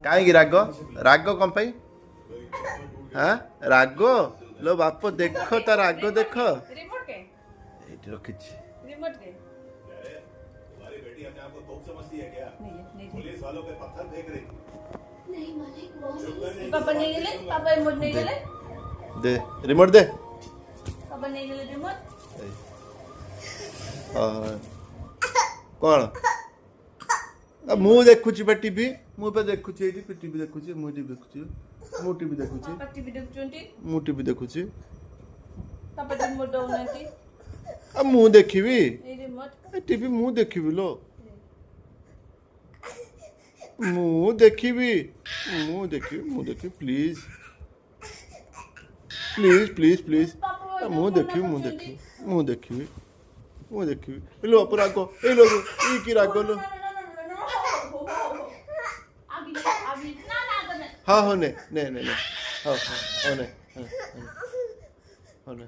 कहीं राग राग कौन पाई हाँ राग लो बाप देख ता राग देख रिमोट के एठी रखी रिमोट के तुम्हारी बेटी अपने आप को तोप समझती है क्या? नहीं पुलिस वालों पे पत्थर फेंक रही थी। नहीं मालिक वो चुप नहीं करने की पापा नहीं गेले पापा रिमोट नहीं गेले दे रिमोट दे पापा नहीं गेले रिमोट कौन मु देखुची पे टीवी मु पे देखुची एठी पे टीवी देखुची मु टीवी देखुची मु टीवी देखुची पापा टीवी देखुचंती मु टीवी देखुची पापा रिमोट दउनंती आ मु देखिबी ए रिमोट टीवी मु देखिबी लो मु देखिबी प्लीज प्लीज प्लीज प्लीज मु देखिबी लो पूरा को ए लो ई की राग लो अभी ना हाँ हो ने हाँ हाँ हो ने